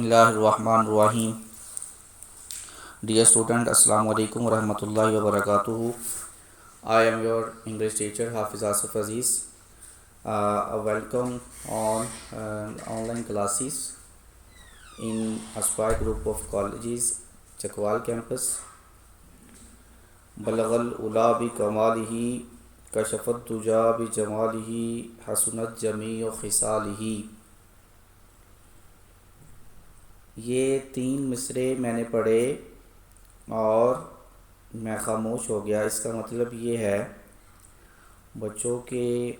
Bismillahirrahmanirrahim. Dear student, Assalamu alaikum wa rahmatullahi wa barakatuhu. I am your English teacher Hafiz Asif Aziz. Welcome on online classes in Aspire Group of Colleges, Chakwal Campus. Balaghal ula bi kamalihi, kashafat tuja bi jamalihi, hasunat jami'u khisalihi. یہ 3 مصرے میں نے پڑھے اور میں خاموش ہو گیا. اس کا مطلب یہ ہے بچوں کے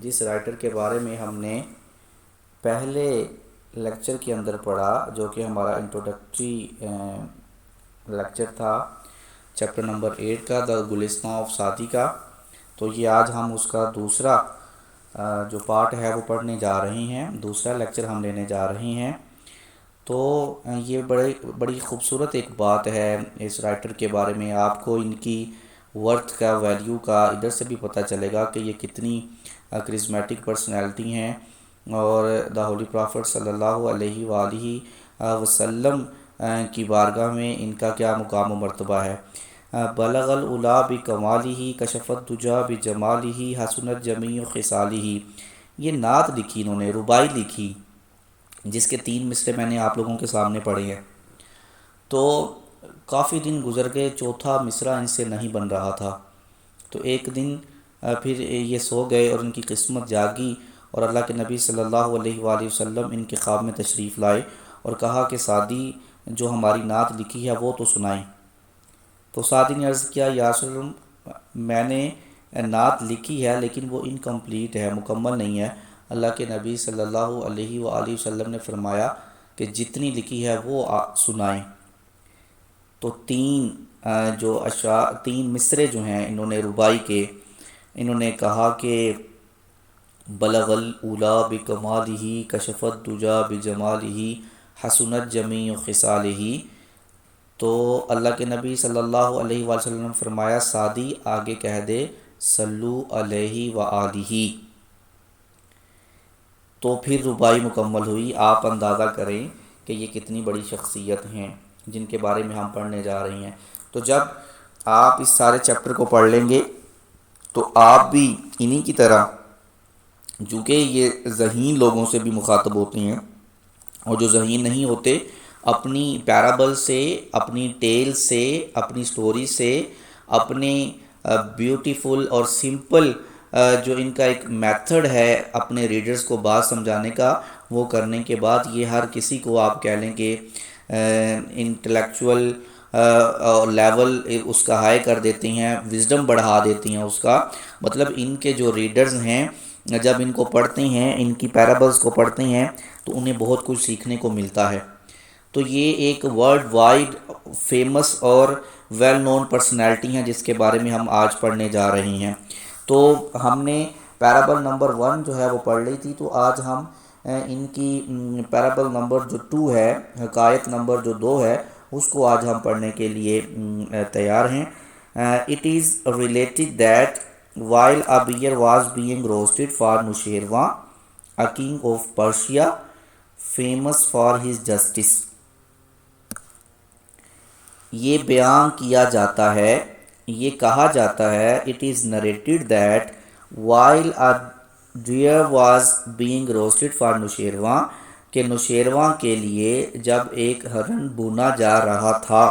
جس رائٹر کے بارے میں ہم نے پہلے لیکچر کے اندر پڑھا جو کہ ہمارا انٹروڈکٹری لیکچر تھا چیپٹر نمبر 8 کا دا گلستان آف سعدی کا، تو یہ آج ہم اس کا دوسرا جو پارٹ ہے وہ پڑھنے جا رہے ہیں، دوسرا لیکچر ہم لینے جا رہے ہیں. تو یہ بڑی خوبصورت ایک بات ہے اس رائٹر کے بارے میں. آپ کو ان کی ورتھ کا ویلیو کا ادھر سے بھی پتہ چلے گا کہ یہ کتنی کرزمیٹک پرسنالٹی ہیں اور دا ہولی پرافٹ صلی اللہ علیہ وآلہ وسلم کی بارگاہ میں ان کا کیا مقام و مرتبہ ہے. بلغ العلا بکمالہ کشف الدجی بجمالہ حسنت جمیع خصالہ. یہ نعت لکھی انہوں نے، ربائی لکھی جس کے 3 مصرے میں نے آپ لوگوں کے سامنے پڑھے ہیں. تو کافی دن گزر گئے، چوتھا مصرع ان سے نہیں بن رہا تھا. تو ایک دن پھر یہ سو گئے اور ان کی قسمت جاگی اور اللہ کے نبی صلی اللہ علیہ وآلہ وسلم ان کے خواب میں تشریف لائے اور کہا کہ سعدی جو ہماری نعت لکھی ہے وہ تو سنائیں. تو سعدی نے عرض کیا یا رسول اللہ، میں نے نعت لکھی ہے لیکن وہ انکمپلیٹ ہے، مکمل نہیں ہے. اللہ کے نبی صلی اللہ علیہ وآلہ وسلم نے فرمایا کہ جتنی لکھی ہے وہ سنائیں. تو 3 مصرے جو ہیں انہوں نے ربائی کے، انہوں نے کہا کہ بلغ العلا بکمالہ کشف الدجی بجمالہ حسنت جمیع خصالہ. تو اللہ کے نبی صلی اللہ علیہ وآلہ وسلم نے فرمایا سعدی آگے کہہ دے صلو علیہ وآلہ. تو پھر ربائی مکمل ہوئی. آپ اندازہ کریں کہ یہ کتنی بڑی شخصیت ہیں جن کے بارے میں ہم پڑھنے جا رہے ہیں. تو جب آپ اس سارے چیپٹر کو پڑھ لیں گے تو آپ بھی انہی کی طرح، چونکہ یہ ذہین لوگوں سے بھی مخاطب ہوتے ہیں اور جو ذہین نہیں ہوتے اپنی پیرابل سے، اپنی ٹیل سے، اپنی سٹوری سے، اپنے بیوٹیفل اور سمپل جو ان کا ایک میتھڈ ہے اپنے ریڈرز کو بات سمجھانے کا، وہ کرنے کے بعد یہ ہر کسی کو آپ کہہ لیں کہ انٹلیکچول لیول اس کا ہائی کر دیتے ہیں، وزڈم بڑھا دیتی ہیں اس کا. مطلب ان کے جو ریڈرز ہیں جب ان کو پڑھتے ہیں، ان کی پیرابلز کو پڑھتے ہیں تو انہیں بہت کچھ سیکھنے کو ملتا ہے. تو یہ ایک ورلڈ وائڈ فیمس اور ویل نون پرسنالٹی ہیں جس کے بارے میں ہم آج پڑھنے جا رہے ہیں. تو ہم نے پیرابل نمبر 1 جو ہے وہ پڑھ لی تھی، تو آج ہم ان کی پیرابل نمبر جو 2 ہے، حکایت نمبر جو 2 ہے، اس کو آج ہم پڑھنے کے لیے تیار ہیں. It is related that while a bear was being roasted for Nushirwan, a king of Persia, famous for his justice. یہ بیان کیا جاتا ہے، یہ کہا جاتا ہے it is narrated that while a deer was being roasted for Nushirwan، کہ نوشیروان کے لیے جب ایک ہرن بونا جا رہا تھا.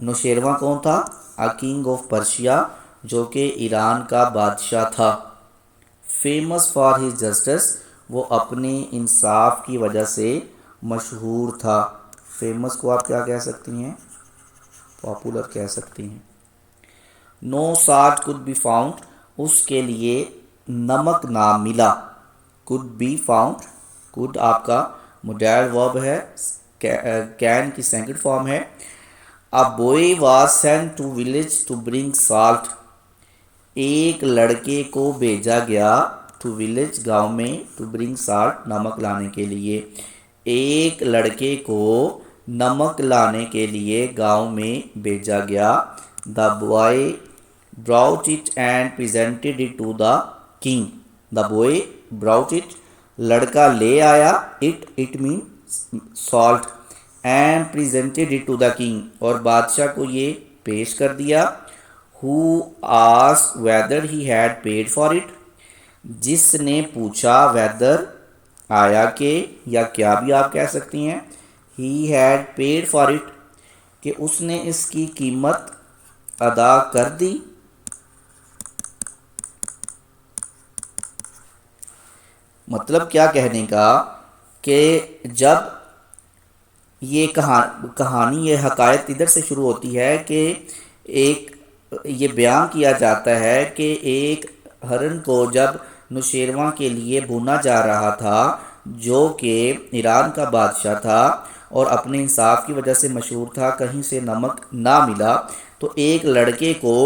نوشیروان کون تھا؟ a king of Persia، جو کہ ایران کا بادشاہ تھا. famous for his justice، وہ اپنے انصاف کی وجہ سے مشہور تھا. فیمس کو آپ کیا کہہ سکتی ہیں؟ پاپولر کہہ سکتی ہیں. no salt could be found، اس کے لیے نمک نہ ملا. could be found، could آپ کا مڈیل ورب ہے، can کی سیکنڈ فارم ہے. a boy was sent to village to bring salt، ایک لڑکے کو بھیجا گیا to village گاؤں میں to bring salt نمک لانے کے لیے. ایک لڑکے کو نمک لانے کے لیے گاؤں میں بھیجا گیا. the boy brought it and presented it to the king. the boy brought it، لڑکا لے آیا، it mean salt and presented it to the king, اور بادشاہ کو یہ پیش کر دیا. who asked whether he had paid for it, جس نے پوچھا whether آیا کہ یا کیا بھی آپ کہہ سکتی ہیں he had paid for it کہ اس نے اس کی قیمت ادا کر دی. مطلب کیا کہنے کا کہ جب یہ کہانی یہ حکایت ادھر سے شروع ہوتی ہے کہ ایک یہ بیان کیا جاتا ہے کہ ایک ہرن کو جب نوشیروان کے لیے بھونا جا رہا تھا جو کہ ایران کا بادشاہ تھا اور اپنے انصاف کی وجہ سے مشہور تھا، کہیں سے نمک نہ ملا تو ایک لڑکے کو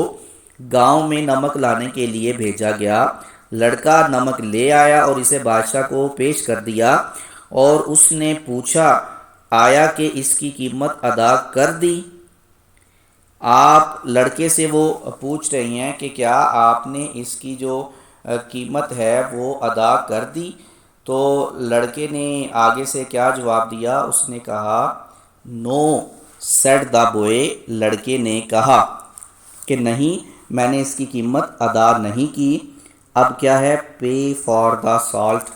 گاؤں میں نمک لانے کے لیے بھیجا گیا. لڑکا نمک لے آیا اور اسے بادشاہ کو پیش کر دیا اور اس نے پوچھا آیا کہ اس کی قیمت ادا کر دی. آپ لڑکے سے وہ پوچھ رہی ہیں کہ کیا آپ نے اس کی جو قیمت ہے وہ ادا کر دی. تو لڑکے نے آگے سے کیا جواب دیا، اس نے کہا نو سیڈ دا بوئے، لڑکے نے کہا کہ نہیں میں نے اس کی قیمت ادا نہیں کی. اب کیا ہے پے فار دا سالٹ.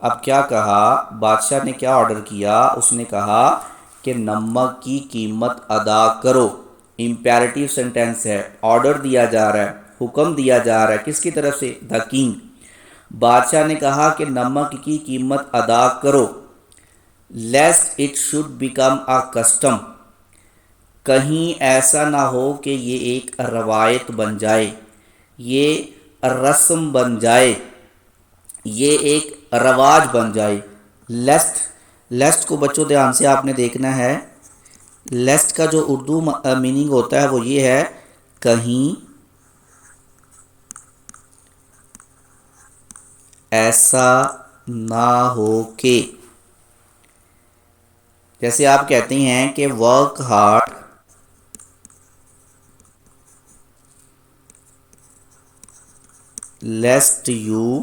اب کیا کہا بادشاہ نے کیا آرڈر کیا، اس نے کہا کہ نمک کی قیمت ادا کرو. امپیریٹیو سینٹینس ہے، آرڈر دیا جا رہا ہے، حکم دیا جا رہا ہے کس کی طرف سے، دا کنگ. بادشاہ نے کہا کہ نمک کی قیمت ادا کرو. Least it should become a custom, کہیں ایسا نہ ہو کہ یہ ایک روایت بن جائے، یہ رسم بن جائے، یہ ایک رواج بن جائے. لیسٹ کو بچوں دھیان سے آپ نے دیکھنا ہے. لیسٹ کا جو اردو میننگ ہوتا ہے وہ یہ ہے کہیں ایسا نہ ہو کہ. جیسے آپ کہتے ہیں کہ work hard lest you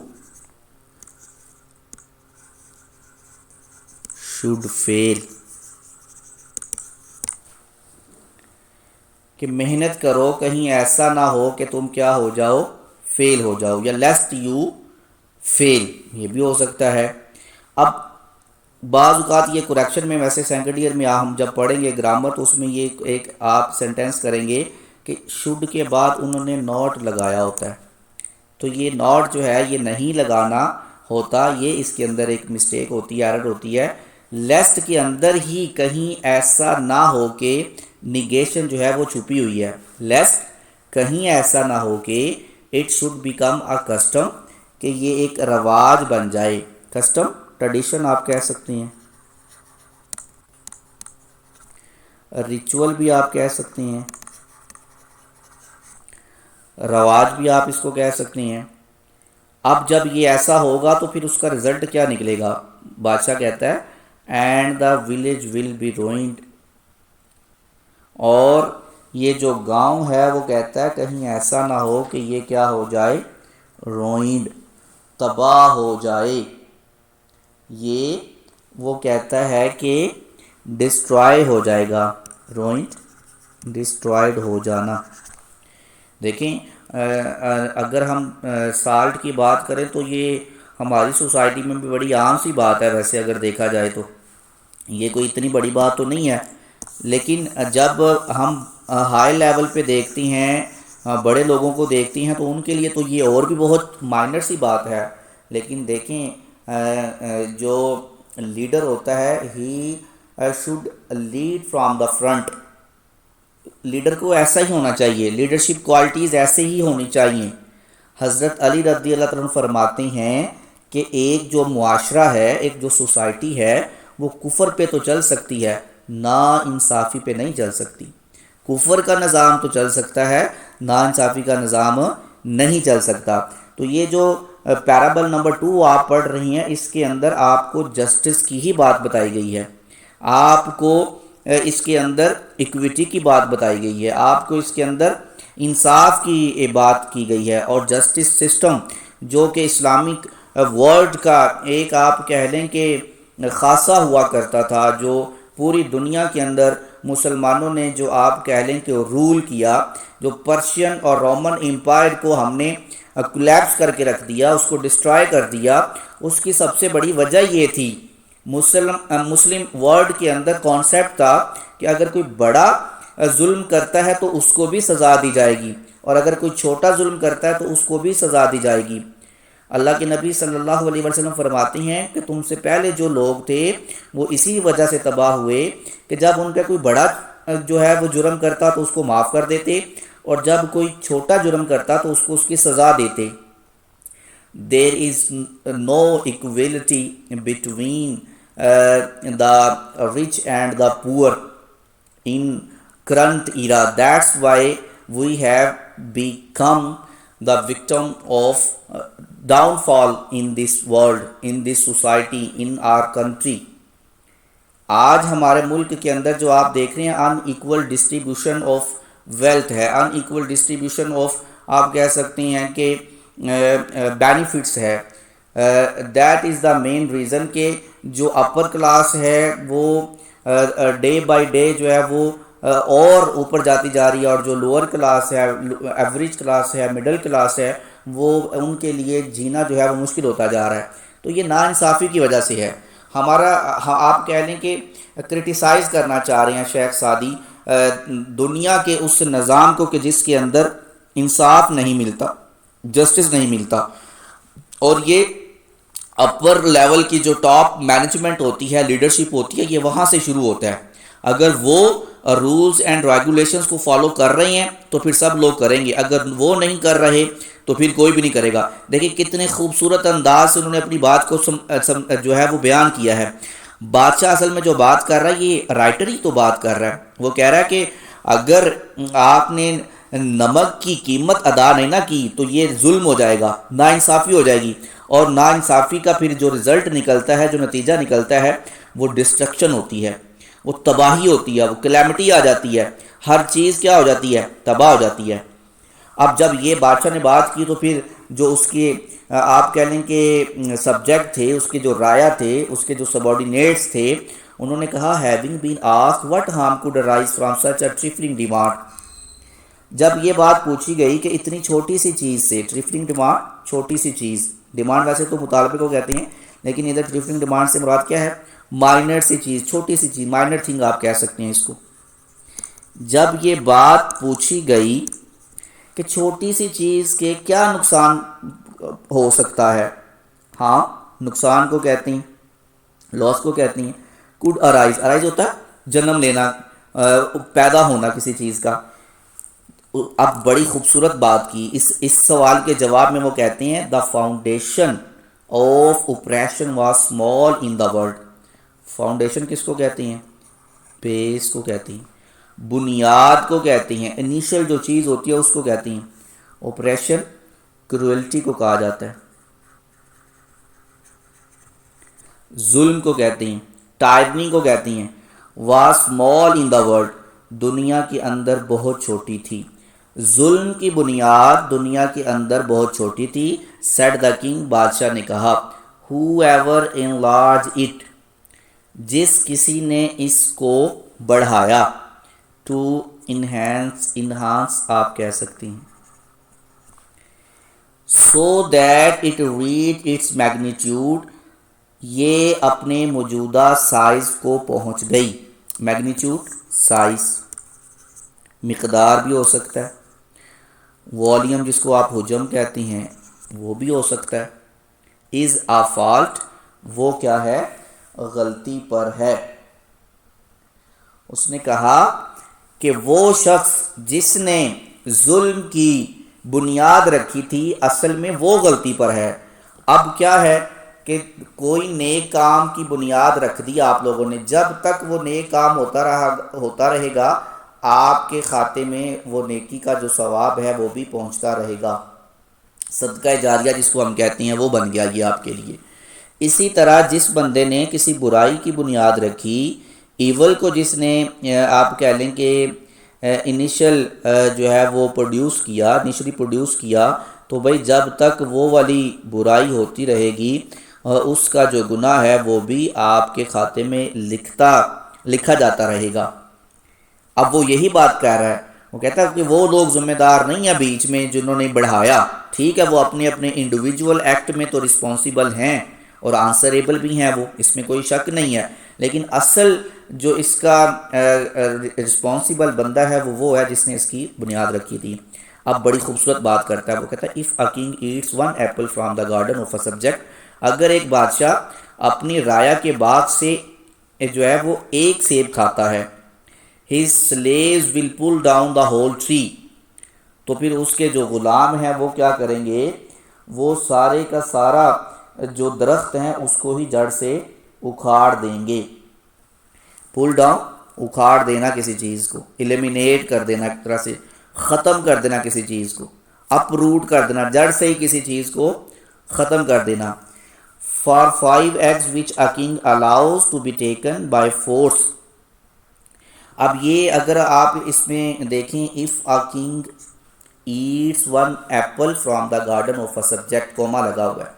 should feel, کہ محنت کرو کہیں ایسا نہ ہو کہ تم کیا ہو جاؤ، فیل ہو جاؤ، یا لیسٹ یو فیل یہ بھی ہو سکتا ہے. اب بعض اوقات یہ کریکشن میں ویسے سیکنڈ ایئر میں ہم جب پڑھیں گے گرامر تو اس میں یہ ایک آپ سینٹینس کریں گے کہ شوڈ کے بعد انہوں نے ناٹ لگایا ہوتا ہے، تو یہ ناٹ جو ہے یہ نہیں لگانا ہوتا، یہ اس کے اندر ایک مسٹیک ہوتی ہے، ایرر ہوتی ہے. لیسٹ کے اندر ہی کہیں ایسا نہ ہو کہ نیگیشن جو ہے وہ چھپی ہوئی ہے. لیسٹ کہیں ایسا نہ ہو کہ it should become a custom, کہ یہ ایک رواج بن جائے. کسٹم ٹریڈیشن آپ کہہ سکتے ہیں، ریچول بھی آپ کہہ سکتے ہیں، رواج بھی آپ اس کو کہہ سکتے ہیں. اب جب یہ ایسا ہوگا تو پھر اس کا رزلٹ کیا نکلے گا، بادشاہ کہتا ہے and the village will be ruined, اور یہ جو گاؤں ہے وہ کہتا ہے کہیں ایسا نہ ہو کہ یہ کیا ہو جائے، روئنڈ تباہ ہو جائے. یہ وہ کہتا ہے کہ ڈسٹرائے ہو جائے گا، روئنڈ ڈسٹرائڈ ہو جانا. دیکھیں اگر ہم سالٹ کی بات کریں تو یہ ہماری سوسائٹی میں بھی بڑی عام سی بات ہے، ویسے اگر دیکھا جائے تو یہ کوئی اتنی بڑی بات تو نہیں ہے. لیکن جب ہم ہائی لیول پہ دیکھتی ہیں، بڑے لوگوں کو دیکھتی ہیں تو ان کے لیے تو یہ اور بھی بہت مائنر سی بات ہے. لیکن دیکھیں جو لیڈر ہوتا ہے he should lead from the front. Leader کو ایسا ہی ہونا چاہیے، لیڈرشپ کوالٹیز ایسے ہی ہونی چاہیے. حضرت علی رضی اللہ تعالیٰ عنہ فرماتے ہیں کہ ایک جو معاشرہ ہے، ایک جو سوسائٹی ہے وہ کفر پہ تو چل سکتی ہے، نا انصافی پہ نہیں چل سکتی. کفر کا نظام تو چل سکتا ہے، نا انصافی کا نظام نہیں چل سکتا. تو یہ جو پیرابل نمبر 2 آپ پڑھ رہی ہیں اس کے اندر آپ کو جسٹس کی ہی بات بتائی گئی ہے، آپ کو اس کے اندر ایکویٹی کی بات بتائی گئی ہے، آپ کو اس کے اندر انصاف کی بات کی گئی ہے. اور جسٹس سسٹم جو کہ اسلامک ورلڈ کا ایک آپ کہہ لیں کہ خاصہ ہوا کرتا تھا، جو پوری دنیا کے اندر مسلمانوں نے جو آپ کہہ لیں کہ رول کیا، جو پرشین اور رومن امپائر کو ہم نے کولیپس کر کے رکھ دیا، اس کو ڈسٹرائے کر دیا، اس کی سب سے بڑی وجہ یہ تھی۔ مسلم ورلڈ کے اندر کانسیپٹ تھا کہ اگر کوئی بڑا ظلم کرتا ہے تو اس کو بھی سزا دی جائے گی، اور اگر کوئی چھوٹا ظلم کرتا ہے تو اس کو بھی سزا دی جائے گی۔ اللہ کے نبی صلی اللہ علیہ وسلم فرماتے ہیں کہ تم سے پہلے جو لوگ تھے وہ اسی وجہ سے تباہ ہوئے کہ جب ان کا کوئی بڑا جو ہے وہ جرم کرتا تو اس کو معاف کر دیتے، اور جب کوئی چھوٹا جرم کرتا تو اس کو اس کی سزا دیتے۔ There is no equality between the rich and the poor in current era. That's why we have become the victim of downfall in this world, in this society, in our country. آج ہمارے ملک کے اندر جو آپ دیکھ رہے ہیں ان equal distribution of wealth ہے، ان equal distribution of آپ کہہ سکتے ہیں کہ بینیفٹس ہے۔ That is the main reason کہ جو اپر کلاس ہے وہ ڈے بائی ڈے جو ہے وہ اور اوپر جاتی جا رہی ہے، اور جو لوور کلاس ہے، ایوریج کلاس ہے، مڈل کلاس ہے، وہ ان کے لیے جینا جو ہے وہ مشکل ہوتا جا رہا ہے۔ تو یہ ناانصافی کی وجہ سے ہے۔ ہمارا آپ کہہ لیں کہ کرٹیسائز کرنا چاہ رہے ہیں شیخ سعدی دنیا کے اس نظام کو کہ جس کے اندر انصاف نہیں ملتا، جسٹس نہیں ملتا، اور یہ اپر لیول کی جو ٹاپ مینجمنٹ ہوتی ہے، لیڈرشپ ہوتی ہے، یہ وہاں سے شروع ہوتا ہے۔ اگر وہ رولز اینڈ ریگولیشنز کو فالو کر رہے ہیں تو پھر سب لوگ کریں گے، اگر وہ نہیں کر رہے تو پھر کوئی بھی نہیں کرے گا۔ دیکھیں کتنے خوبصورت انداز سے انہوں نے اپنی بات کو جو ہے وہ بیان کیا ہے۔ بادشاہ اصل میں جو بات کر رہا ہے یہ رائٹر ہی تو بات کر رہا ہے، وہ کہہ رہا ہے کہ اگر آپ نے نمک کی قیمت ادا نہیں نہ کی تو یہ ظلم ہو جائے گا، ناانصافی ہو جائے گی، اور ناانصافی کا پھر جو رزلٹ نکلتا ہے، جو نتیجہ نکلتا ہے، وہ ڈسٹرکشن ہوتی ہے، وہ تباہی ہوتی ہے، وہ کلیمٹی آ جاتی ہے، ہر چیز کیا ہو جاتی ہے، تباہ ہو جاتی ہے۔ اب جب یہ بادشاہ نے بات کی تو پھر جو اس کے آپ کہہ لیں کہ سبجیکٹ تھے، اس کے جو رایا تھے، اس کے جو سبارڈینیٹس تھے، انہوں نے کہا having been asked what harm could arise from such a trifling demand۔ جب یہ بات پوچھی گئی کہ اتنی چھوٹی سی چیز سے، ٹرفلنگ ڈیمانڈ چھوٹی سی چیز، ڈیمانڈ ویسے تو مطالبے کو کہتے ہیں، لیکن ادھر ٹرفلنگ ڈیمانڈ سے مراد کیا ہے؟ مائنر سی چیز، چھوٹی سی چیز، مائنر تھنگ آپ کہہ سکتے ہیں اس کو۔ جب یہ بات پوچھی گئی کہ چھوٹی سی چیز کے کیا نقصان ہو سکتا ہے، ہاں نقصان کو کہتے ہیں، لاس کو کہتے ہیں۔ کوڈ ارائز، ارائز ہوتا ہے جنم لینا، پیدا ہونا کسی چیز کا۔ اب بڑی خوبصورت بات کی اس سوال کے جواب میں، وہ کہتے ہیں the foundation of oppression was small in the world. Foundation کس کو کہتے ہیں؟ بیس کو کہتے ہیں، بنیاد کو کہتے ہیں، انیشل جو چیز ہوتی ہے اس کو کہتے ہیں۔ اوپریشن کروئلٹی کو کہا جاتا ہے، ظلم کو کہتے ہیں، ٹائرنی کو کہتے ہیں۔ Was small in the world, دنیا کے اندر بہت چھوٹی تھی، ظلم کی بنیاد دنیا کے اندر بہت چھوٹی تھی۔ سیڈ دا کنگ، بادشاہ نے کہا، ہو ایور انلارج اٹ، جس کسی نے اس کو بڑھایا، ٹو انہانس آپ کہہ سکتے ہیں، so that it reach its magnitude, یہ اپنے موجودہ سائز کو پہنچ گئی۔ میگنیٹیوڈ سائز، مقدار بھی ہو سکتا ہے، والیوم جس کو آپ حجم کہتے ہیں وہ بھی ہو سکتا ہے۔ از آ فالٹ، وہ کیا ہے؟ غلطی پر ہے۔ اس نے کہا کہ وہ شخص جس نے ظلم کی بنیاد رکھی تھی اصل میں وہ غلطی پر ہے۔ اب کیا ہے کہ کوئی نیک کام کی بنیاد رکھ دی آپ لوگوں نے، جب تک وہ نیک کام ہوتا رہے گا آپ کے کھاتے میں وہ نیکی کا جو ثواب ہے وہ بھی پہنچتا رہے گا۔ صدقہ جاریہ جس کو ہم کہتے ہیں وہ بن گیا یہ آپ کے لیے۔ اسی طرح جس بندے نے کسی برائی کی بنیاد رکھی، ایول کو جس نے آپ کہہ لیں کہ انیشل جو ہے وہ انیشلی پروڈیوس کیا، تو بھائی جب تک وہ والی برائی ہوتی رہے گی اور اس کا جو گناہ ہے وہ بھی آپ کے کھاتے میں لکھا جاتا رہے گا۔ اب وہ یہی بات کہہ رہا ہے، وہ کہتا ہے کہ وہ لوگ ذمہ دار نہیں ہیں بیچ میں جنہوں نے بڑھایا، ٹھیک ہے وہ اپنے اپنے انڈیویجول ایکٹ میں تو رسپانسیبل ہیں اور آنسریبل بھی ہیں، وہ اس میں کوئی شک نہیں ہے، لیکن اصل جو اس کا رسپانسیبل بندہ ہے وہ ہے جس نے اس کی بنیاد رکھی تھی۔ اب بڑی خوبصورت بات کرتا ہے، وہ کہتا ہے if a king eats one apple from the garden of a subject, اگر ایک بادشاہ اپنی رایا کے باغ سے جو ہے وہ ایک سیب کھاتا ہے، his slaves will pull down the whole tree، تو پھر اس کے جو غلام ہیں وہ کیا کریں گے، وہ سارے کا سارا جو درخت ہیں اس کو ہی جڑ سے اکھاڑ دیں گے۔ پل ڈاؤن اکھاڑ دینا کسی چیز کو، ایلیمینیٹ کر دینا، ایک طرح سے ختم کر دینا کسی چیز کو، اپ روٹ کر دینا، جڑ سے ہی کسی چیز کو ختم کر دینا۔ For 5 eggs which a king allows to be taken by force، اب یہ اگر آپ اس میں دیکھیں if a king eats one apple from the garden of a subject، کوما لگا ہوا ہے،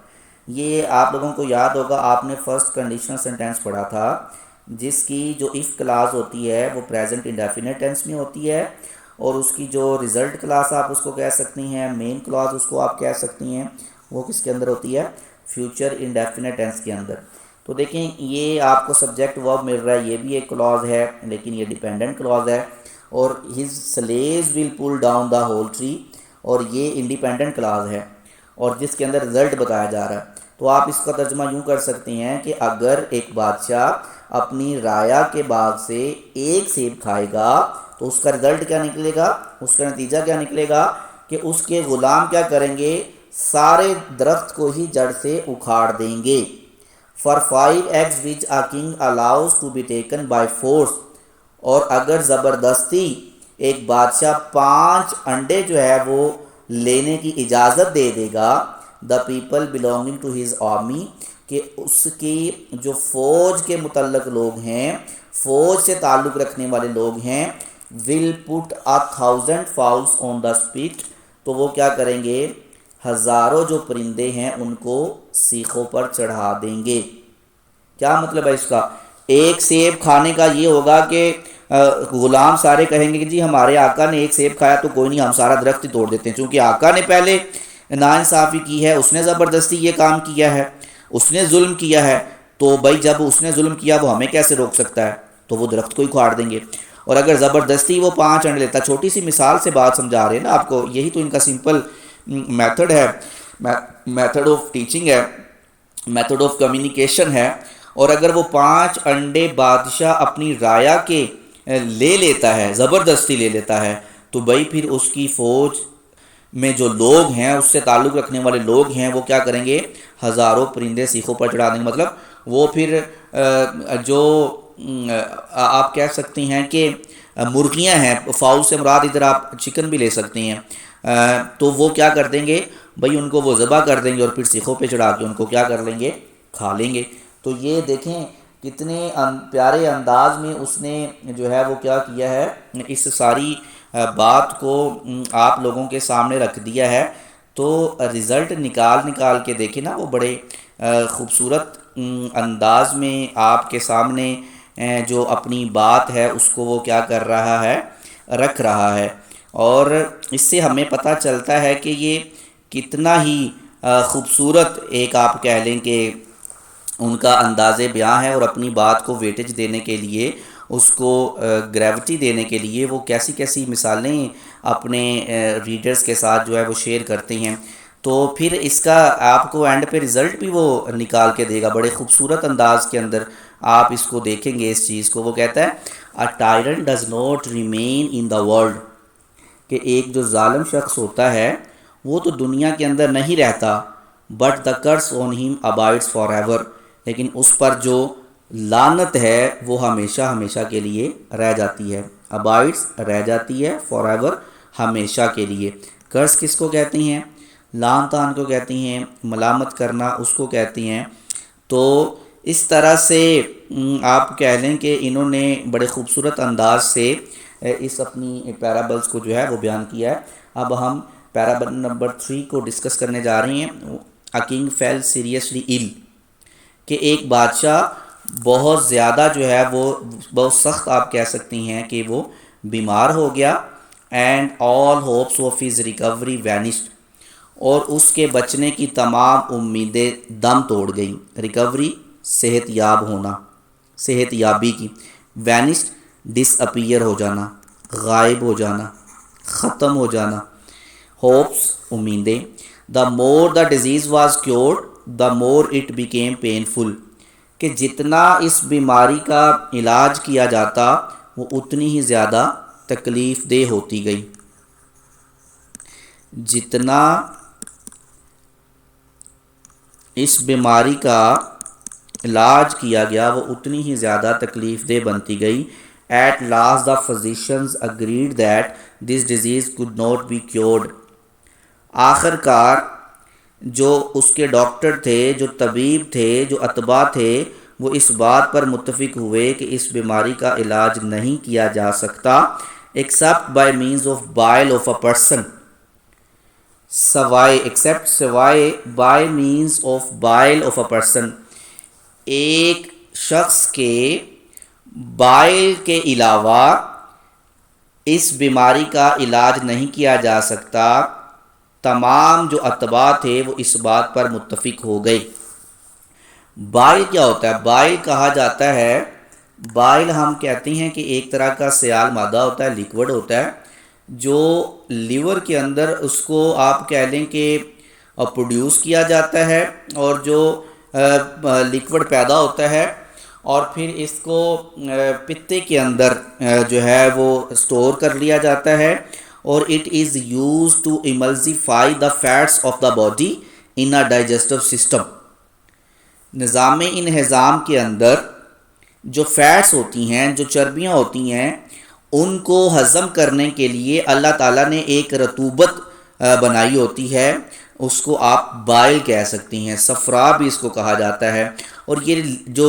یہ آپ لوگوں کو یاد ہوگا، آپ نے فرسٹ کنڈیشنل سینٹینس پڑھا تھا جس کی جو if کلاس ہوتی ہے وہ پریزنٹ انڈیفینٹ ٹینس میں ہوتی ہے، اور اس کی جو ریزلٹ کلاس آپ اس کو کہہ سکتی ہیں، مین کلاس اس کو آپ کہہ سکتی ہیں، وہ کس کے اندر ہوتی ہے، فیوچر انڈیفینٹ ٹینس کے اندر۔ تو دیکھیں یہ آپ کو سبجیکٹ ورب مل رہا ہے، یہ بھی ایک کلاز ہے لیکن یہ ڈیپینڈنٹ کلاز ہے، اور his slaves will pull down the whole tree، اور یہ انڈیپینڈنٹ کلاز ہے اور جس کے اندر رزلٹ بتایا جا رہا ہے۔ تو آپ اس کا ترجمہ یوں کر سکتے ہیں کہ اگر ایک بادشاہ اپنی رایا کے باغ سے ایک سیب کھائے گا تو اس کا رزلٹ کیا نکلے گا، اس کا نتیجہ کیا نکلے گا کہ اس کے غلام کیا کریں گے، سارے درخت کو ہی جڑ سے اکھاڑ دیں گے۔ For 5 eggs which a king allows to be taken by force، اور اگر زبردستی ایک بادشاہ 5 انڈے جو ہے وہ لینے کی اجازت دے دے گا، the people belonging to his army، کہ اس کی جو فوج کے متعلق لوگ ہیں، فوج سے تعلق رکھنے والے لوگ ہیں، will put 1,000 fowls on the spit، تو وہ کیا کریں گے، ہزاروں جو پرندے ہیں ان کو سیخوں پر چڑھا دیں گے۔ کیا مطلب ہے اس کا، ایک سیب کھانے کا یہ ہوگا کہ غلام سارے کہیں گے کہ جی ہمارے آقا نے ایک سیب کھایا تو کوئی نہیں، ہم سارا درخت ہی توڑ دیتے ہیں، چونکہ آقا نے پہلے ناانصافی کی ہے، اس نے زبردستی یہ کام کیا ہے، اس نے ظلم کیا ہے، تو بھائی جب اس نے ظلم کیا وہ ہمیں کیسے روک سکتا ہے، تو وہ درخت کو ہی کھاڑ دیں گے۔ اور اگر زبردستی وہ 5 انڈے لیتا، چھوٹی سی مثال سے بات سمجھا رہے ہیں نا آپ کو، یہی تو ان کا سمپل میتھڈ ہے، میتھڈ آف ٹیچنگ ہے، میتھڈ آف کمیونیکیشن ہے۔ اور اگر وہ 5 انڈے بادشاہ اپنی رایا کے لے لیتا ہے، زبردستی لے لیتا ہے، تو بھائی پھر اس کی فوج میں جو لوگ ہیں، اس سے تعلق رکھنے والے لوگ ہیں، وہ کیا کریں گے، ہزاروں پرندے سیخوں پر چڑھا دیں گے۔ مطلب وہ پھر جو آپ کہہ سکتی ہیں کہ مرغیاں ہیں، فاؤل سے مراد ادھر آپ چکن بھی لے سکتی ہیں، تو وہ کیا کر دیں گے بھائی، ان کو وہ ذبح کر دیں گے اور پھر سیخوں پہ چڑھا کے ان کو کیا کر لیں گے، کھا لیں گے۔ تو یہ دیکھیں کتنے پیارے انداز میں اس نے جو ہے وہ کیا کیا ہے، اس ساری بات کو آپ لوگوں کے سامنے رکھ دیا ہے۔ تو رزلٹ نکال کے دیکھیں نا، وہ بڑے خوبصورت انداز میں آپ کے سامنے جو اپنی بات ہے اس کو وہ کیا کر رہا ہے، رکھ رہا ہے، اور اس سے ہمیں پتہ چلتا ہے کہ یہ کتنا ہی خوبصورت ایک آپ کہہ لیں کہ ان کا انداز بیان ہے، اور اپنی بات کو ویٹیج دینے کے لیے، اس کو گریوٹی دینے کے لیے وہ کیسی کیسی مثالیں اپنے ریڈرز کے ساتھ جو ہے وہ شیئر کرتے ہیں۔ تو پھر اس کا آپ کو اینڈ پہ رزلٹ بھی وہ نکال کے دے گا بڑے خوبصورت انداز کے اندر، آپ اس کو دیکھیں گے اس چیز کو۔ وہ کہتا ہے a tyrant does not remain in the world، کہ ایک جو ظالم شخص ہوتا ہے وہ تو دنیا کے اندر نہیں رہتا، but the curse on him abides forever، لیکن اس پر جو لعنت ہے وہ ہمیشہ ہمیشہ کے لیے رہ جاتی ہے، ابائڈس رہ جاتی ہے، forever ہمیشہ کے لیے۔ curse کس کو کہتی ہیں، لعن طعن کو کہتی ہیں، ملامت کرنا اس کو کہتی ہیں۔ تو اس طرح سے آپ کہہ لیں کہ انہوں نے بڑے خوبصورت انداز سے اس اپنی پیرابلز کو جو ہے وہ بیان کیا ہے۔ اب ہم پیرابل نمبر 3 کو ڈسکس کرنے جا رہے ہیں۔ A king fell seriously ill، کہ ایک بادشاہ بہت زیادہ جو ہے وہ بہت سخت آپ کہہ سکتی ہیں کہ وہ بیمار ہو گیا، and all hopes of his recovery vanished, اور اس کے بچنے کی تمام امیدیں دم توڑ گئیں۔ ریکوری صحت یاب ہونا، صحت یابی کی، وینشڈ ڈس اپیئر ہو جانا، غائب ہو جانا، ختم ہو جانا، ہوپس امیدیں۔ The more the disease was cured the more it became painful, کہ جتنا اس بیماری کا علاج کیا جاتا وہ اتنی ہی زیادہ تکلیف دہ ہوتی گئی، جتنا اس بیماری کا علاج کیا گیا وہ اتنی ہی زیادہ تکلیف دہ بنتی گئی۔ At last the physicians agreed that this disease could not be cured، آخر کار جو اس کے ڈاکٹر تھے، جو طبیب تھے، جو اطباء تھے، وہ اس بات پر متفق ہوئے کہ اس بیماری کا علاج نہیں کیا جا سکتا except by means of bile of a person, سوائے by means of bile of a person, ایک شخص کے بائل کے علاوہ اس بیماری کا علاج نہیں کیا جا سکتا۔ تمام جو اطباء تھے وہ اس بات پر متفق ہو گئے۔ بائل کیا ہوتا ہے؟ بائل کہا جاتا ہے، بائل ہم کہتے ہیں کہ ایک طرح کا سیال مادہ ہوتا ہے، لیکوڈ ہوتا ہے، جو لیور کے اندر اس کو آپ کہہ لیں کہ پروڈیوس کیا جاتا ہے، اور جو لیکوڈ پیدا ہوتا ہے اور پھر اس کو پتے کے اندر جو ہے وہ اسٹور کر لیا جاتا ہے، اور it is used to emulsify the fats of the body in a digestive system. نظام انہضام کے اندر جو فیٹس ہوتی ہیں، جو چربیاں ہوتی ہیں، ان کو ہضم کرنے کے لیے اللہ تعالیٰ نے ایک رطوبت بنائی ہوتی ہے، اس کو آپ بائل کہہ سکتی ہیں، صفرا بھی اس کو کہا جاتا ہے، اور یہ جو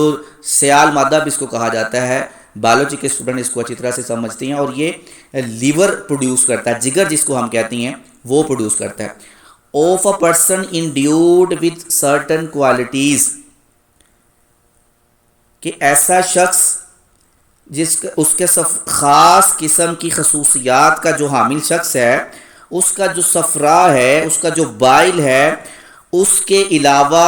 سیال مادہ بھی اس کو کہا جاتا ہے۔ بایولوجی کے اسٹوڈنٹ اس کو اچھی طرح سے سمجھتے ہیں، اور یہ لیور پروڈیوس کرتا ہے، جگر جس کو ہم کہتی ہیں وہ پروڈیوس کرتا ہے۔ Of a person endued with certain qualities, کہ ایسا شخص اس کے خاص قسم کی خصوصیات کا جو حامل شخص ہے، اس کا جو صفرا ہے، اس کا جو بائل ہے، اس کے علاوہ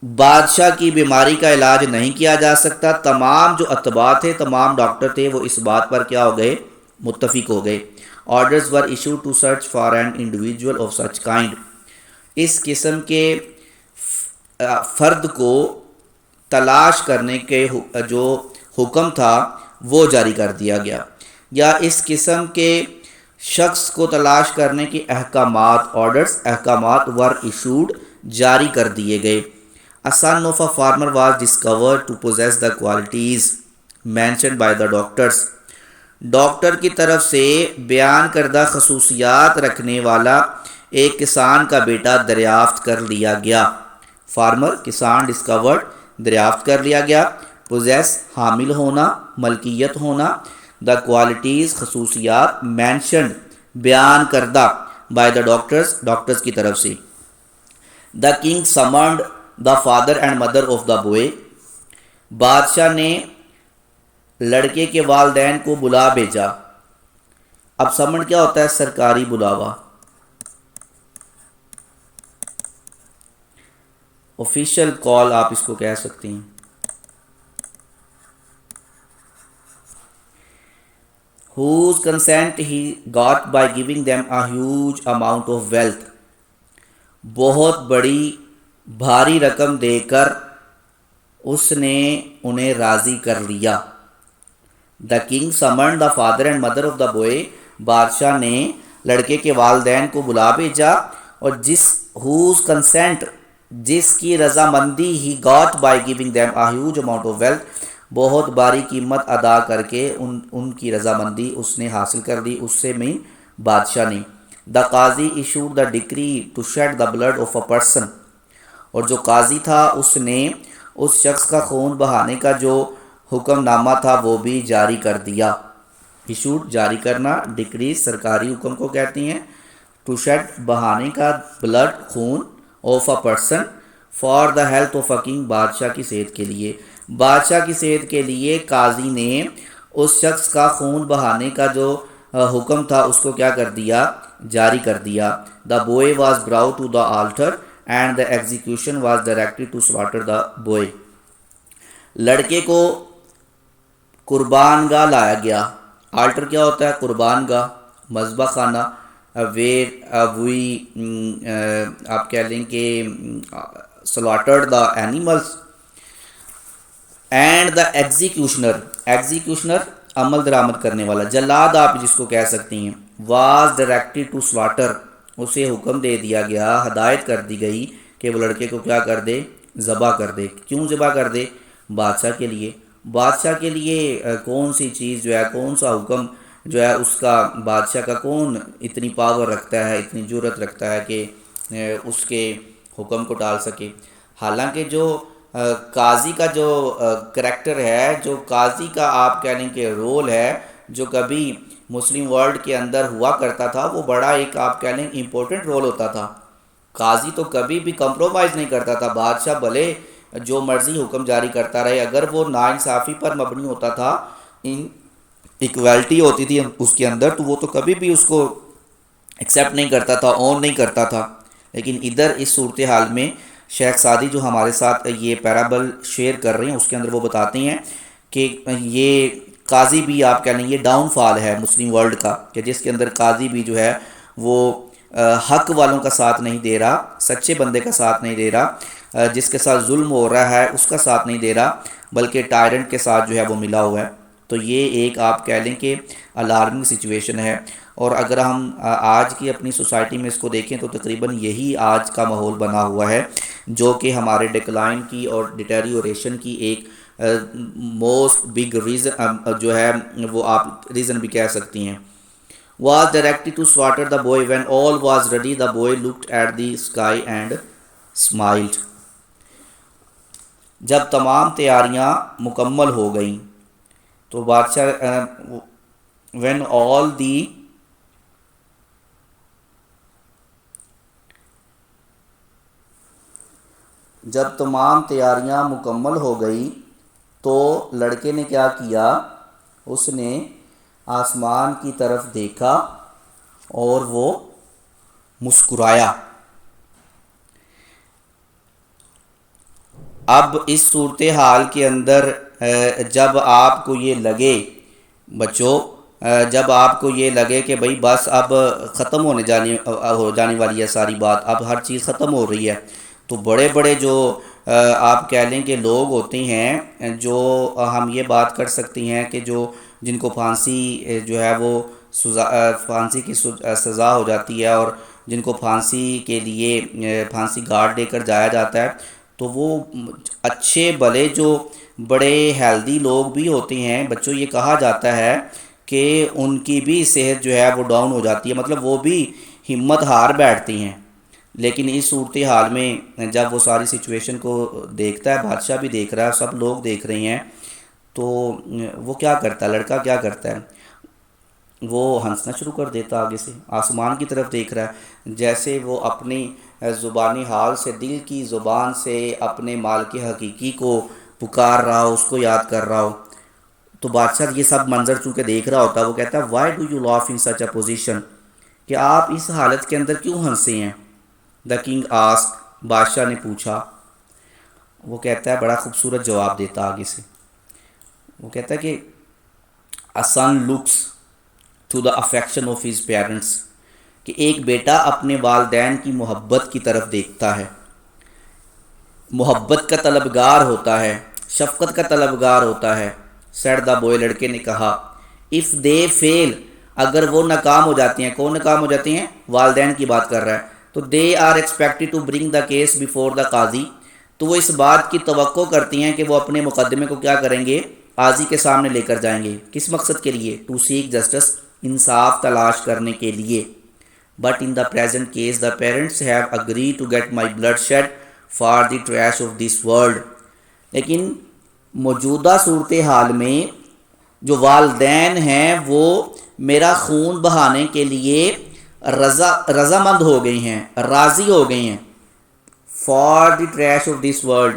بادشاہ کی بیماری کا علاج نہیں کیا جا سکتا۔ تمام جو اطباء تھے، تمام ڈاکٹر تھے، وہ اس بات پر کیا ہو گئے؟ متفق ہو گئے۔ Orders were issued to search for an individual of such kind, اس قسم کے فرد کو تلاش کرنے کے جو حکم تھا وہ جاری کر دیا گیا، یا اس قسم کے شخص کو تلاش کرنے کے احکامات، آرڈرز، احکامات ور ایشوڈ، جاری کر دیے گئے۔ A son of a farmer was discovered to possess the qualities mentioned by the doctors، doctor کی طرف سے بیان کردہ خصوصیات رکھنے والا ایک کسان کا بیٹا دریافت کر لیا گیا۔ فارمر، کسان، ڈسکورڈ، دریافت کر لیا گیا۔ پوزیس، حامل ہونا، ملکیت ہونا۔ دا کوالٹیز، خصوصیات، مینشنڈ، بیان کردہ، بائی دا ڈاکٹرز، ڈاکٹرز کی طرف سے۔ The king summoned the father and mother of the boy, بادشاہ نے لڑکے کے والدین کو بلا بھیجا۔ اب سمنڈ کیا ہوتا ہے؟ سرکاری بلاوا، آفیشیل کال آپ اس کو کہہ سکتے ہیں۔ whose consent he got by giving them a huge amount of wealth، بہت بڑی بھاری رقم دے کر اس نے انہیں راضی کر لیا۔ The king summoned the father and mother of the boy, بادشاہ نے لڑکے کے والدین کو بلا بھیجا، اور whose consent، جس کی رضامندی ہی got by giving them a huge amount of wealth، بہت باری قیمت ادا کر کے ان کی رضامندی اس نے حاصل کر لی، اس سے میں بادشاہ نے۔ دا قاضی issued the decree to shed the blood of a person, اور جو قاضی تھا اس نے اس شخص کا خون بہانے کا جو حکم نامہ تھا وہ بھی جاری کر دیا۔ ایشوڈ، جاری کرنا، ڈکری سرکاری حکم کو کہتی ہیں، ٹو شیڈ بہانے کا، بلڈ خون، of a person for the health of a king, بادشاہ کی صحت کے لیے، بادشاہ کی صحت کے لیے قاضی نے اس شخص کا خون بہانے کا جو حکم تھا اس کو کیا کر دیا، جاری کر دیا۔ The boy was brought to the altar and the execution was directed to slaughter the boy, لڑکے کو قربان گاہ لایا گیا۔ آلٹر کیا ہوتا ہے؟ قربان گاہ، مذبح خانہ، ویئر وی آپ کہہ لیں کہ slaughtered the animals, and the ایگزیکیوشنر، ایگزیکیوشنر عمل درآمد کرنے والا، جلاد آپ جس کو کہہ سکتی ہیں، واز ڈائریکٹڈ ٹو سلاٹر، اسے حکم دے دیا گیا، ہدایت کر دی گئی کہ وہ لڑکے کو کیا کر دے، ذبح کر دے۔ کیوں ذبح کر دے؟ بادشاہ کے لیے۔ بادشاہ کے لیے کون سی چیز جو ہے، کون سا حکم جو ہے اس کا، بادشاہ کا کون اتنی پاور رکھتا ہے، اتنی جرت رکھتا ہے کہ اس کے حکم کو ٹال سکے۔ حالانکہ جو قاضی کا جو کریکٹر ہے، جو قاضی کا آپ کہہ لیں کہ رول ہے، جو کبھی مسلم ورلڈ کے اندر ہوا کرتا تھا، وہ بڑا ایک آپ کہہ لیں امپورٹنٹ رول ہوتا تھا۔ قاضی تو کبھی بھی کمپرومائز نہیں کرتا تھا، بادشاہ بھلے جو مرضی حکم جاری کرتا رہے، اگر وہ ناانصافی پر مبنی ہوتا تھا، ایکویلٹی ہوتی تھی اس کے اندر، تو وہ تو کبھی بھی اس کو ایکسیپٹ نہیں کرتا تھا، اون نہیں کرتا تھا۔ لیکن ادھر اس صورتحال میں شیخ سعدی جو ہمارے ساتھ یہ پیرابل شیئر کر رہے ہیں، اس کے اندر وہ بتاتے ہیں کہ یہ قاضی بھی آپ کہہ لیں یہ ڈاؤن فال ہے مسلم ورلڈ کا، کہ جس کے اندر قاضی بھی جو ہے وہ حق والوں کا ساتھ نہیں دے رہا، سچے بندے کا ساتھ نہیں دے رہا، جس کے ساتھ ظلم ہو رہا ہے اس کا ساتھ نہیں دے رہا، بلکہ ٹائرنٹ کے ساتھ جو ہے وہ ملا ہوا ہے۔ تو یہ ایک آپ کہہ لیں کہ الارمنگ سچویشن ہے، اور اگر ہم آج کی اپنی سوسائٹی میں اس کو دیکھیں تو تقریباً یہی آج کا ماحول بنا ہوا ہے، جو کہ ہمارے ڈکلائن کی اور ڈیٹیریوریشن کی ایک موسٹ بگ ریزن جو ہے وہ آپ ریزن بھی کہہ سکتی ہیں۔ was directed to slaughter the boy. When all was ready, the boy looked at the sky and smiled. جب تمام تیاریاں مکمل ہو گئیں تو بادشاہ when all the جب تمام تیاریاں مکمل ہو گئی تو لڑکے نے کیا کیا، اس نے آسمان کی طرف دیکھا اور وہ مسکرایا۔ اب اس صورتحال کے اندر جب آپ کو یہ لگے بچوں، جب آپ کو یہ لگے کہ بھئی بس اب ختم ہو جانے والی ہے ساری بات، اب ہر چیز ختم ہو رہی ہے، تو بڑے بڑے جو آپ کہہ لیں کہ لوگ ہوتے ہیں، جو ہم یہ بات کر سکتی ہیں کہ جن کو پھانسی جو ہے وہ پھانسی کی سزا ہو جاتی ہے، اور جن کو پھانسی کے لیے پھانسی گارڈ دے کر جایا جاتا ہے، تو وہ اچھے بھلے جو بڑے ہیلدی لوگ بھی ہوتے ہیں بچوں، یہ کہا جاتا ہے کہ ان کی بھی صحت جو ہے وہ ڈاؤن ہو جاتی ہے، مطلب وہ بھی ہمت ہار بیٹھتی ہیں۔ لیکن اس صورتحال میں جب وہ ساری سچویشن کو دیکھتا ہے، بادشاہ بھی دیکھ رہا ہے، سب لوگ دیکھ رہے ہیں، تو وہ کیا کرتا ہے، لڑکا کیا کرتا ہے، وہ ہنسنا شروع کر دیتا، آگے سے آسمان کی طرف دیکھ رہا ہے، جیسے وہ اپنی زبانی حال سے، دل کی زبان سے اپنے مالک حقیقی کو پکار رہا ہو، اس کو یاد کر رہا ہو۔ تو بادشاہ یہ سب منظر چونکہ دیکھ رہا ہوتا ہے، وہ کہتا ہے why do you laugh in such a position, کہ آپ اس حالت کے اندر کیوں ہنسے ہیں۔ دا کنگ آسک، بادشاہ نے پوچھا۔ وہ کہتا ہے، بڑا خوبصورت جواب دیتا آگے سے، وہ کہتا ہے کہ a son looks to the affection of his parents، کہ ایک بیٹا اپنے والدین کی محبت کی طرف دیکھتا ہے، محبت کا طلبگار ہوتا ہے، شفقت کا طلبگار ہوتا ہے۔ said the boy، لڑکے نے کہا، if they fail، اگر وہ ناکام ہو جاتے ہیں، کون ناکام ہو جاتے ہیں، والدین کی بات کر رہا ہے، تو they are expected to bring the case before the قاضی، تو وہ اس بات کی توقع کرتی ہیں کہ وہ اپنے مقدمے کو کیا کریں گے، قاضی کے سامنے لے کر جائیں گے۔ کس مقصد کے لیے؟ ٹو سیک جسٹس، انصاف تلاش کرنے کے لیے۔ But in the present case the parents have agreed to get my blood shed for the trash of this world, لیکن موجودہ صورتحال میں جو والدین ہیں وہ میرا خون بہانے کے لیے رضامند ہو گئی ہیں، راضی ہو گئی ہیں، for the trash of this world,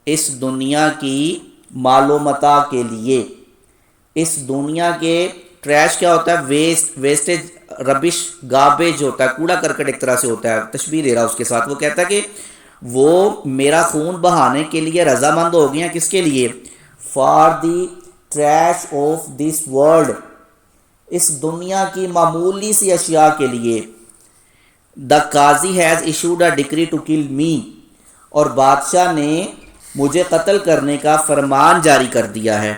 اس دنیا کی مال و متاع کے لیے. اس دنیا کے ٹریش کیا ہوتا ہے؟ ویسٹیج، ربش، گاربیج ہوتا ہے، کوڑا کرکٹ ایک طرح سے ہوتا ہے. تشبیہ دے رہا اس کے ساتھ، وہ کہتا ہے کہ وہ میرا خون بہانے کے لیے رضامند ہو گئے ہیں. کس کے لیے؟ For the trash of this world, اس دنیا کی معمولی سی اشیاء کے لیے. The Qazi has issued a decree to kill me, اور بادشاہ نے مجھے قتل کرنے کا فرمان جاری کر دیا ہے.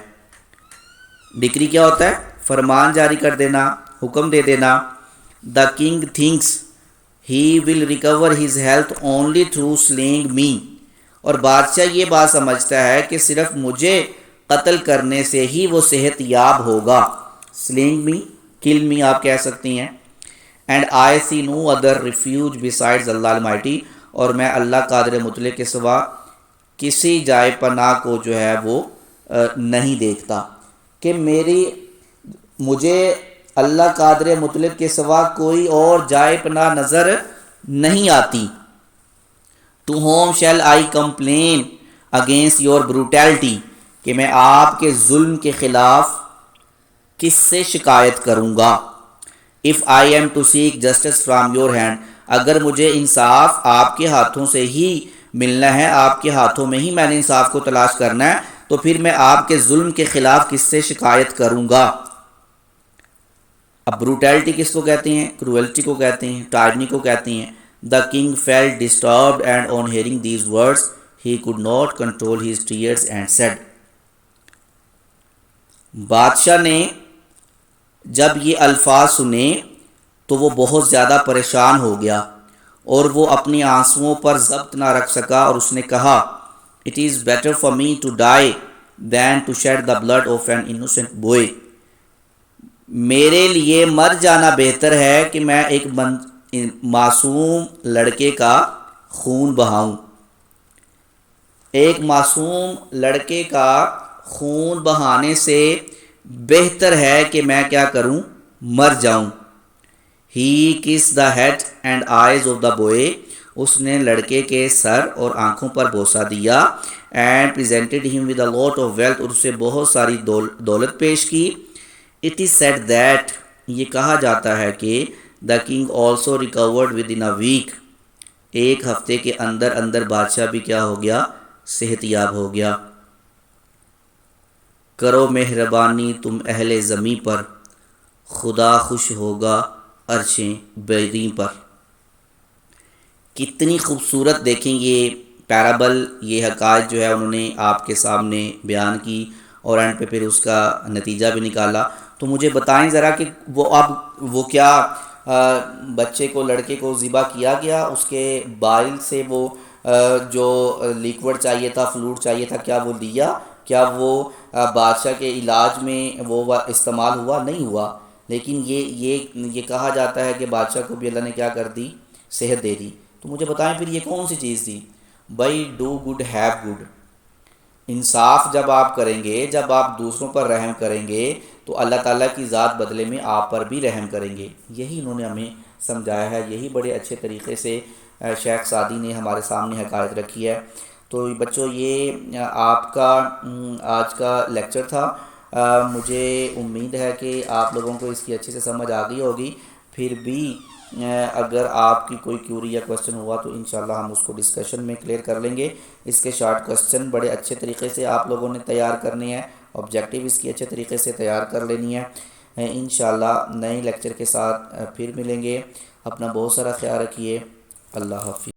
ڈکری کیا ہوتا ہے؟ فرمان جاری کر دینا، حکم دے دینا. The king thinks he will recover his health only through slaying me, اور بادشاہ یہ بات سمجھتا ہے کہ صرف مجھے قتل کرنے سے ہی وہ صحت یاب ہوگا. سلینگ می، کل می آپ کہہ سکتی ہیں. And I see no other refuge besides Allah Almighty, اور میں اللہ قادر مطلق کے سوا کسی جائے پناہ کو جو ہے وہ نہیں دیکھتا. کہ مجھے اللہ قادر مطلق کے سوا کوئی اور جائے پناہ نظر نہیں آتی. To whom shall I complain against your brutality, کہ میں آپ کے ظلم کے خلاف کس سے شکایت کروں گا. If I am to seek justice from your hand, اگر مجھے انصاف آپ کے ہاتھوں سے ہی ملنا ہے، آپ کے ہاتھوں میں ہی میں نے انصاف کو تلاش کرنا ہے، تو پھر میں آپ کے ظلم کے خلاف کس سے شکایت کروں گا. اب بروٹیلٹی کس کو کہتے ہیں؟ کروئلٹی کو کہتے ہیں، ٹائرنی کو کہتے ہیں. The king felt disturbed and on hearing these words he could not control his tears and said. بادشاہ نے جب یہ الفاظ سنے تو وہ بہت زیادہ پریشان ہو گیا، اور وہ اپنی آنسوؤں پر ضبط نہ رکھ سکا، اور اس نے کہا it is better for me to die than to shed the blood of an innocent boy. میرے لیے مر جانا بہتر ہے کہ میں ایک معصوم لڑکے کا خون بہاؤں. ایک معصوم لڑکے کا خون بہانے سے بہتر ہے کہ میں کیا کروں؟ مر جاؤں. He kiss the head and eyes of the boy, اس نے لڑکے کے سر اور آنکھوں پر بوسہ دیا. And presented him with a lot of wealth, اور اسے بہت ساری دولت پیش کی. اٹ از سیڈ دیٹ، یہ کہا جاتا ہے کہ the king also recovered within a week, ایک ہفتے کے اندر اندر بادشاہ بھی کیا ہو گیا؟ صحت یاب ہو گیا. کرو مہربانی تم اہل زمیں پر، خدا خوش ہوگا عرشیں بیریں پر. کتنی خوبصورت دیکھیں یہ پیرابل، یہ حقائق جو ہے انہوں نے آپ کے سامنے بیان کی، اور اینڈ پہ پھر اس کا نتیجہ بھی نکالا. تو مجھے بتائیں ذرا کہ وہ کیا بچے کو، لڑکے کو ذبح کیا گیا، اس کے بائل سے وہ جو لیکوڈ چاہیے تھا، فلوڈ چاہیے تھا، کیا وہ دیا؟ کیا وہ بادشاہ کے علاج میں وہ استعمال ہوا؟ نہیں ہوا. لیکن یہ کہا جاتا ہے کہ بادشاہ کو بھی اللہ نے کیا کر دی؟ صحت دے دی. تو مجھے بتائیں پھر یہ کون سی چیز تھی؟ بھائی ڈو گڈ ہیو گڈ. انصاف جب آپ کریں گے، جب آپ دوسروں پر رحم کریں گے، تو اللہ تعالیٰ کی ذات بدلے میں آپ پر بھی رحم کریں گے. یہی انہوں نے ہمیں سمجھایا ہے، یہی بڑے اچھے طریقے سے شیخ سعدی نے ہمارے سامنے حقائق رکھی ہے. تو بچوں یہ آپ کا آج کا لیکچر تھا. مجھے امید ہے کہ آپ لوگوں کو اس کی اچھے سے سمجھ آ گئی ہوگی. پھر بھی اگر آپ کی کوئی کیوری یا کوسچن ہوا تو انشاءاللہ ہم اس کو ڈسکشن میں کلیئر کر لیں گے. اس کے شارٹ کوسچن بڑے اچھے طریقے سے آپ لوگوں نے تیار کرنے ہیں، آبجیکٹیو اس کی اچھے طریقے سے تیار کر لینی ہے. انشاءاللہ نئے لیکچر کے ساتھ پھر ملیں گے. اپنا بہت سارا خیال رکھیے. اللہ حافظ.